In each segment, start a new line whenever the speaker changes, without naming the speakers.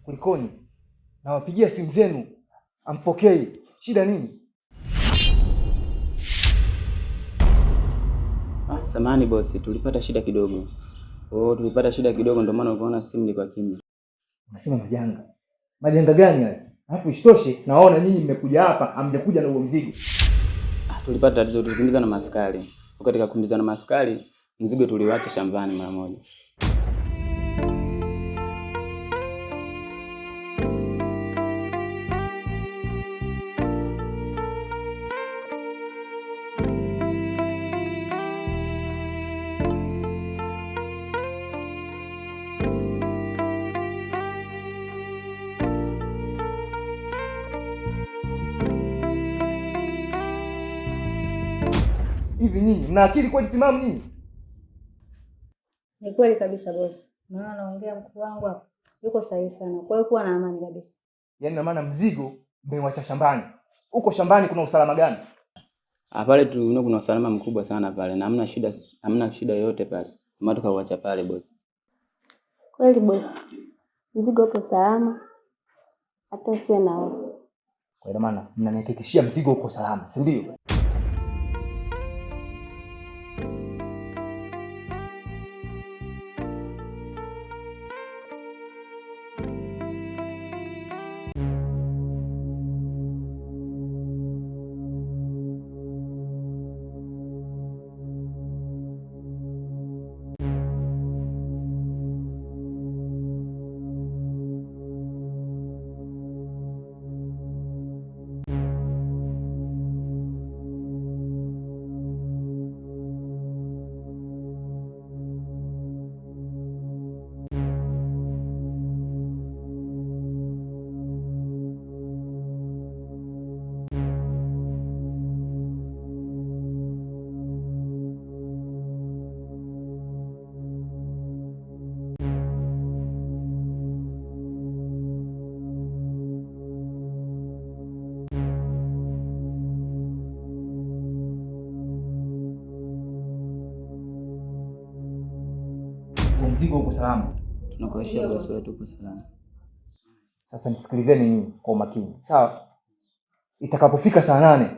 Kulikoni? Nawapigia simu zenu ampokei. Shida nini?
Samahani bosi, tulipata shida kidogo. Tulipata shida kidogo ndio maana unaona simu ilikuwa kimya.
Unasema majanga. Majanga gani haya? Alafu isitoshe naona nyinyi mmekuja hapa, hamjakuja na huo mzigo.
Tulipata tatizo, tulikimbizana na maskari. Katika kukimbizana na maskari, mzigo tuliuacha shambani mara moja.
Hivi nyinyi mna akili kweli timamu nyinyi?
Ni kweli kabisa bosi. Maana naongea mkuu wangu hapa. Yuko sahihi sana. Kwa hiyo kuwa na amani kabisa.
Yaani na maana mzigo mmeuacha shambani. Huko shambani kuna usalama gani?
Pale kuna usalama mkubwa sana pale na hamna shida yoyote pale. Maana tukauacha pale bosi.
Kweli bosi. Mzigo uko salama. Hata usiwe na hofu.
Kwa hiyo maana mnanihakikishia mzigo uko salama, si ndio? Mzigo uko salama.
Tunakuashia bosi wetu uko salama.
Sasa nisikilizeni nyinyi kwa makini. Sawa? Itakapofika saa 8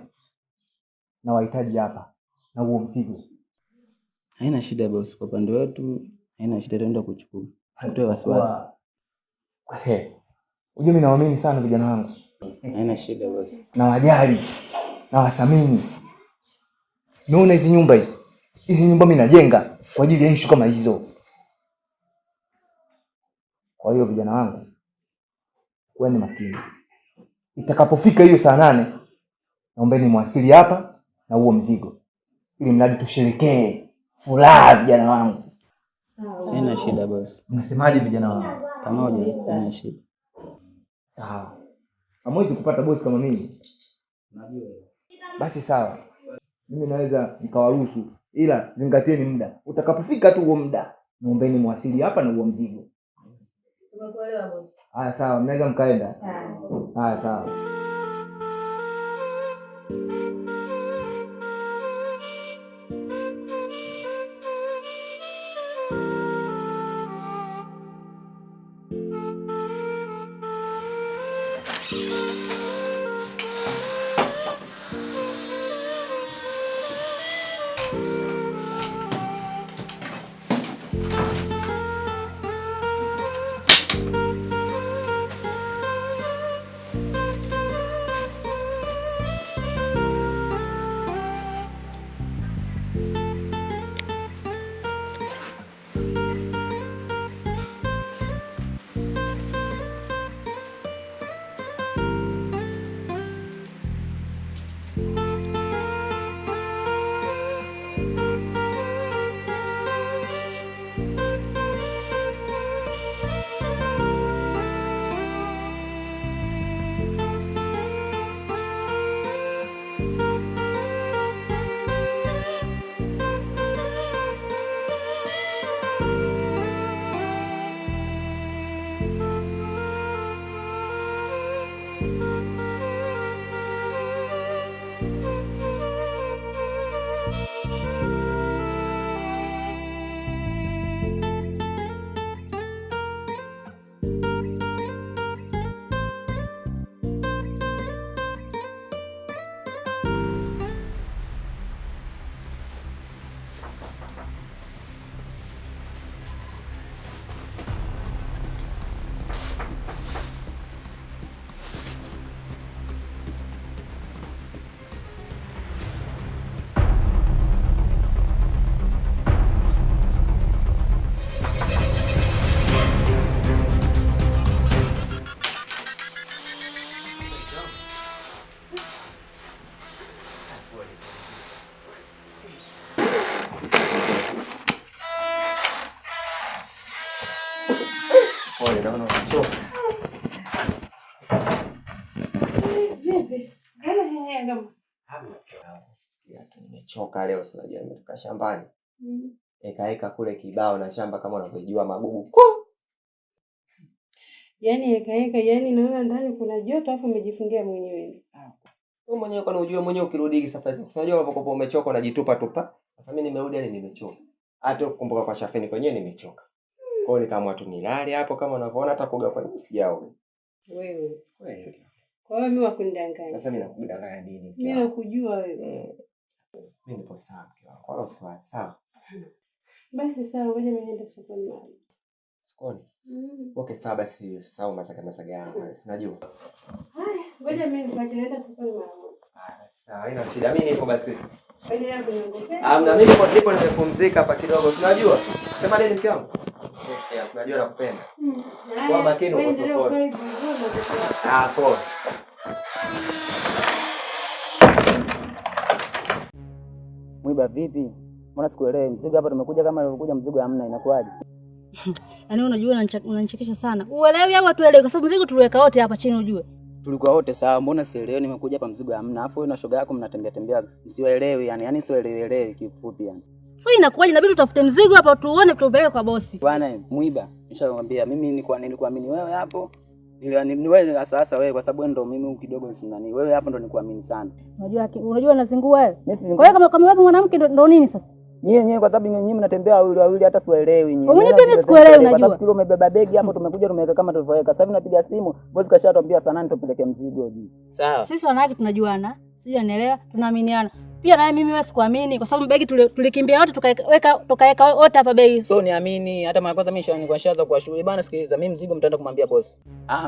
na wahitaji hapa na huo mzigo.
Haina shida bosi, kwa upande wetu haina shida, tutaenda kuchukua. Utoe wasiwasi.
Unajua mimi nawaamini sana vijana wangu.
Haina shida bosi.
Na wajali na wasamini. Naona hizi nyumba hizi. Hizi nyumba mimi najenga kwa ajili ya issue kama hizo. Kwa hiyo vijana wangu, kuweni makini. Itakapofika hiyo saa 8, naombeni mwasili hapa na huo mzigo. Ili mradi tusherekee furaha vijana wangu.
Sawa. Haina shida bosi.
Mnasemaje vijana wangu?
Pamoja, haina shida.
Sawa. Hamwezi kupata bosi kama mimi. Najua. Basi sawa. Mimi naweza nikawaruhusu, ila zingatieni muda. Utakapofika tu huo muda, naombeni mwasili hapa na huo mzigo.
Tumekuelewa bosi.
Haya sawa, mnaweza mkaenda. Haya sawa.
Pole, naona unachoka.
Vipi?
Nimechoka leo, si unajua nimetoka shambani. Eka kule kibao na shamba kama unavyojua magugu.
Yaani eka naona ndani kuna joto afu umejifungia mwenyewe.
Wewe mwenyewe kwa unajua mwenyewe ukirudi safari. Unajua unapokuwa umechoka unajitupa tupa. Sasa mimi nimerudi yani nimechoka. Hata kukumbuka kwa shafeni kwenyewe nimechoka. Kwa hiyo nikaamua tu nilale hapo kama unavyoona hata kuoga kwa jinsi yao.
Wewe. Kwa hiyo mimi wakundanganya.
Sasa mimi nakudanganya nini?
Mimi nakujua wewe.
Mimi nipo sawa. Kwa hiyo sawa.
Basi sawa, ngoja mimi niende sokoni mara.
Sokoni? Okay, sawa basi, sawa masaga yangu. Sinajua.
Haya, ngoja mimi niende sokoni mara.
Sawa, haina shida. Mimi nipo basi.
Wewe hapo niongopea.
Na mimi nipo nimepumzika hapa kidogo. Tunajua. Sema nini mke wangu? Tunajua nakupenda. Kwa makini uko sokoni. Poa.
Mwiba vipi? Mbona sikuelewi? Mzigo hapa tumekuja kama ulivyokuja mzigo hamna, inakuwaje?
Yaani unajua unanichekesha sana. Uelewi au hatuelewi? Kwa sababu mzigo tuliweka wote hapa chini unajue.
Tulikuwa wote sawa, mbona sielewi nimekuja hapa mzigo hamna. Alafu wewe na shoga yako mnatembea msiwaelewi yani siwaelewi kifupi yani.
So inakuwaje inabidi tutafute mzigo hapa tuone tupeleke kwa bosi.
Bwana mwiba, nishakwambia mimi nilikuamini wewe hapo. Ni wewe sasa wewe kwa sababu ndo mimi kidogo msinani. Wewe hapo ndo nikuamini sana.
Unajua unazingua wewe. Kwa hiyo kama wewe mwanamke ndo nini sasa?
Nyie kwa sababu nyinyi mnatembea wawili hata siwaelewi nyinyi.
Mimi pia sikuelewi unajua.
Kwa sababu kile umebeba begi hapo tumekuja tumeweka kama tulivyoweka. Sasa hivi napiga simu, bosi kashatuambia saa 8 tupeleke mzigo juu. Sawa.
Sisi wanawake tunajuana, sijanielewa, tunaaminiana. Pia na mimi wewe sikuamini kwa sababu begi tulikimbia wote tukaweka wote hapa begi.
So niamini hata mara kwanza mimi nishaanza kwa shughuli bana, sikiliza mimi mzigo mtaenda kumwambia bosi.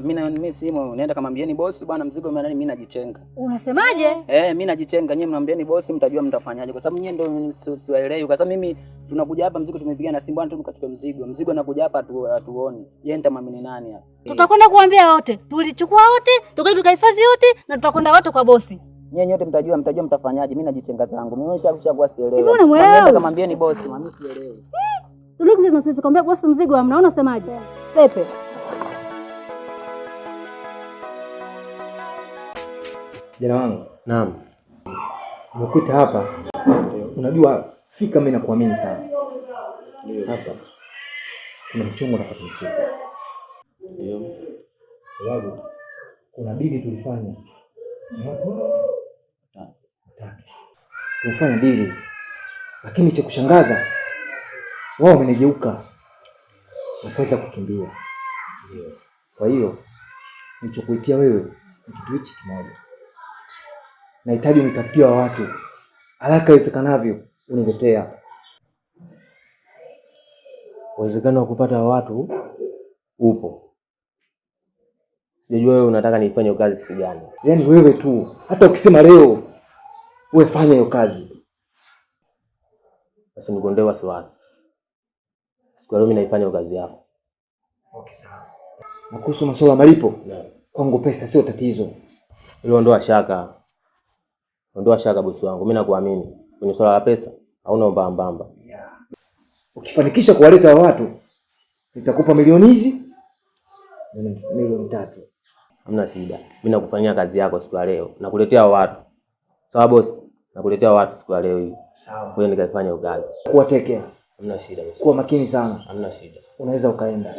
Mimi simu naenda kamwambieni bosi bwana mzigo mimi najichenga.
Unasemaje?
Mimi najichenga, nyinyi mnamwambieni bosi mtajua mtafanyaje kwa sababu nyinyi ndio siwaelewi kwa sababu mimi tunakuja hapa mzigo tumepiga na simu bwana tu tukachukua mzigo. Mzigo nakuja hapa hatuoni. Yeye nitamwamini nani hapa?
Tutakwenda kuambia wote. Tulichukua wote, tukahifadhi wote na tutakwenda wote kwa bosi.
Nyinyi wote mtajua mtafanyaje. Mimi najichenga zangu. Mimi nimeshakuwa sielewi.
Nenda
kamwambieni bosi, mimi sielewi.
Tulikuja tunasikwambia bosi mzigo hamna, unasemaje? Sepe.
Jana wangu.
Naam.
Nimekuita hapa. Unajua fika mimi nakuamini sana. Sasa kuna mchongo na kutufikia.
Ndio.
Sababu kuna dili tulifanya. Tulifanya dili. Lakini cha kushangaza wao wamenigeuka. Wakaweza kukimbia. Ndio. Kwa hiyo nilichokuitia wewe ni kitu hichi kimoja. Nahitaji unitafutie watu haraka iwezekanavyo uniletee hapa.
Uwezekano wa kupata watu upo. Sijajua wewe unataka nifanye kazi siku gani.
Yaani wewe tu, hata ukisema leo wewe fanya hiyo kazi.
Basi nikondee wasiwasi. Siku leo mimi naifanya kazi yako.
Okay sawa. Na kuhusu masuala ya malipo? Kwangu pesa sio tatizo.
Ile ondoa shaka. Ondoa shaka bosi wangu. Mimi nakuamini. Kwenye swala la pesa hauna mbamba.
Ukifanikisha kuwaleta watu nitakupa milioni hizi. Milioni 3.
Hamna shida. Mimi nakufanyia kazi yako siku ya leo. Nakuletea watu. Sawa bosi? Nakuletea watu siku ya leo hii.
Sawa.
Wewe nikaifanya kazi.
Kuwatekea.
Hamna shida bosi.
Kuwa makini sana.
Hamna shida.
Unaweza ukaenda.